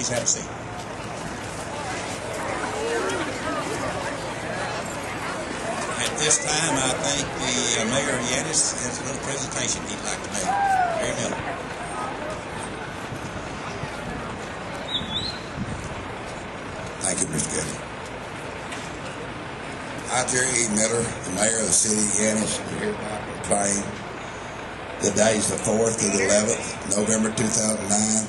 Please have a seat. At this time, I think the Mayor of Yannis has a little presentation he'd like to make. Mayor Miller. Thank you, Mr. Getty. I, Jerry E. Miller, the Mayor of the City of Yannis, hereby proclaim the days the 4th to the 11th, November 2009,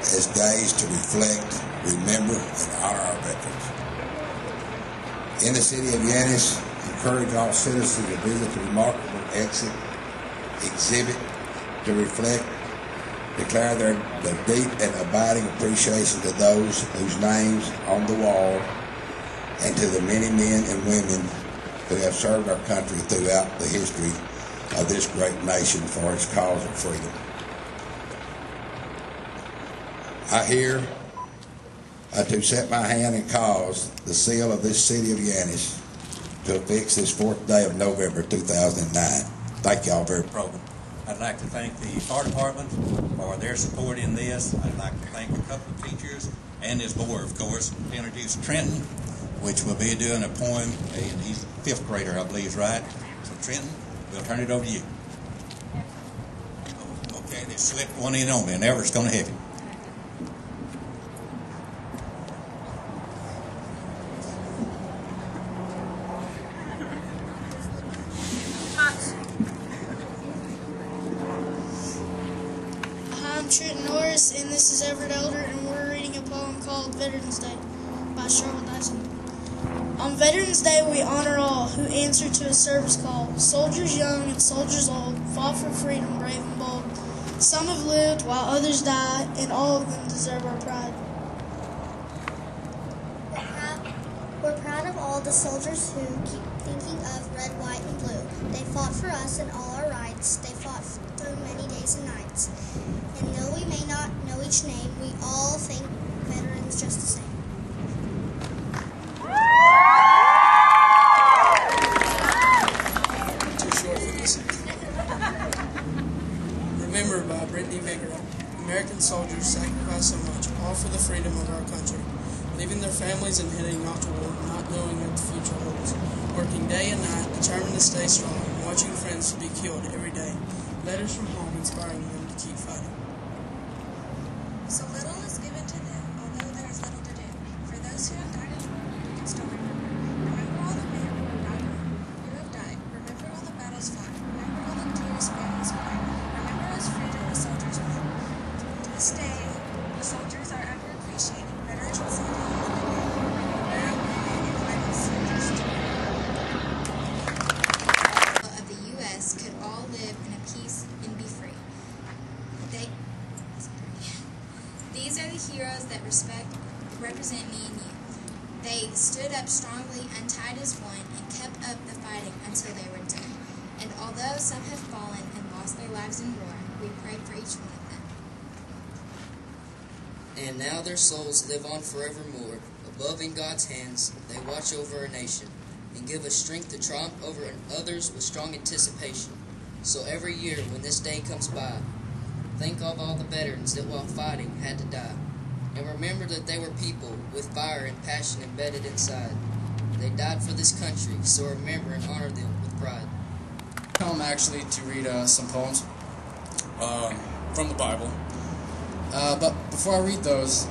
as days to reflect, remember, and honor our veterans. In the City of Yannis, encourage all citizens to visit the remarkable exhibit to reflect, declare their deep and abiding appreciation to those whose names on the wall and to the many men and women who have served our country throughout the history of this great nation for its cause of freedom. I here to set my hand and cause the seal of this City of Yannis to affix this 4th day of November 2009. Thank you all very much. Program. I'd like to thank the fire department for their support in this. I'd like to thank a couple of teachers and his board, of course, to introduce Trenton, which will be doing a poem, and he's a 5th grader, I believe, right? So Trenton, we'll turn it over to you. Okay, they slipped one in on me, and Everett's going to have it. I'm Trenton Norris, and this is Everett Elder, and we're reading a poem called Veterans Day by Charlotte Dyson. On Veterans Day, we honor all who answer to a service call. Soldiers young and soldiers old fought for freedom, brave and bold. Some have lived while others died, and all of them deserve our pride. We're proud of all the soldiers who keep thinking of red, white, and blue. They fought for us and all our rights. They fought through many days and nights. And though we may not know each name, we all think veterans just the same. Too short for this. Remember by Brittany Vigora. American soldiers sacrificed so much, all for the freedom of our country, leaving their families and heading out to war, not knowing what the future holds, working day and night, determined to stay strong, watching friends be killed every day. Letters from home inspiring them to keep fighting. So little is given to them, although there is little to do. For those who have died in war, you can still remember. Remember all the men who have died. Remember all the battles fought. Remember all the tears families cried. Remember as freedom the soldiers won. To this day, the soldiers are underappreciated. Veterans Day is the day we remember women and vital soldiers too. Of the U.S. could all live in peace and be free. These are the heroes that represent me and you. They stood up strongly, untied as one, and kept up the fighting until they were done. And although some have fallen and lost their lives in war, we pray for each one of them. And now their souls live on forevermore. Above in God's hands, they watch over our nation and give us strength to triumph over others with strong anticipation. So every year when this day comes by, think of all the veterans that while fighting had to die. And remember that they were people with fire and passion embedded inside. They died for this country, so remember and honor them with pride. I'm actually to read some poems from the Bible. But before I read those,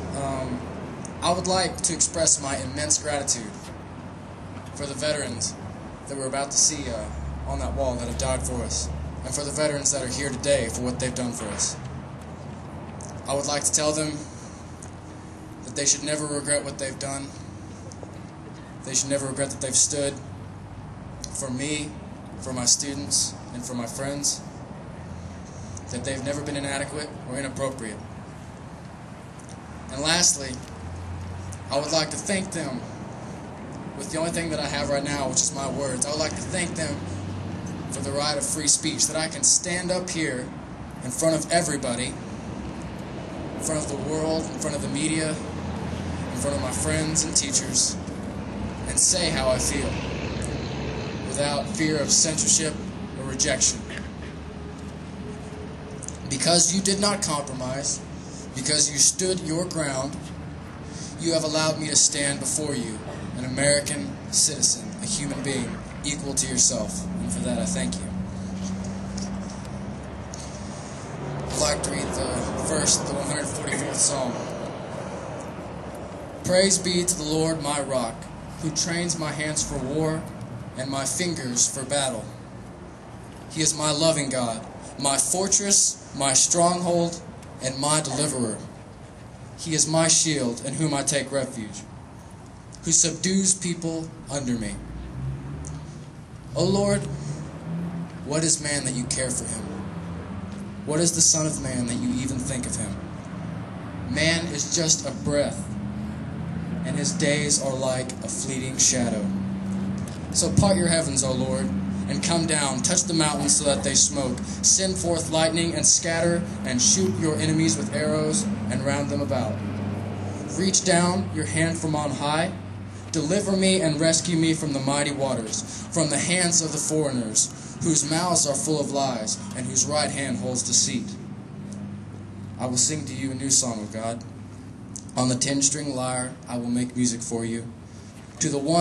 I would like to express my immense gratitude for the veterans that we're about to see on that wall that have died for us, and for the veterans that are here today for what they've done for us. I would like to tell them that they should never regret what they've done. They should never regret that they've stood for me, for my students, and for my friends, that they've never been inadequate or inappropriate. And lastly, I would like to thank them with the only thing that I have right now, which is my words. I would like to thank them for the right of free speech, that I can stand up here in front of everybody, in front of the world, in front of the media, in front of my friends and teachers, and say how I feel without fear of censorship or rejection. Because you did not compromise, Because you stood your ground, you have allowed me to stand before you, an American citizen, a human being, equal to yourself. And for that, I thank you. I'd like to read the 144th Psalm. Praise be to the Lord my rock, who trains my hands for war and my fingers for battle. He is my loving God, my fortress, my stronghold, and my deliverer. He is my shield in whom I take refuge, who subdues people under me. O Lord, what is man that you care for him? What is the Son of Man that you even think of him? Man is just a breath, and his days are like a fleeting shadow. So part your heavens, O Lord, and come down, touch the mountains so that they smoke. Send forth lightning and scatter, and shoot your enemies with arrows and round them about. Reach down your hand from on high. Deliver me and rescue me from the mighty waters, from the hands of the foreigners, whose mouths are full of lies, and whose right hand holds deceit. I will sing to you a new song, O God. On the 10-string lyre I will make music for you. To the one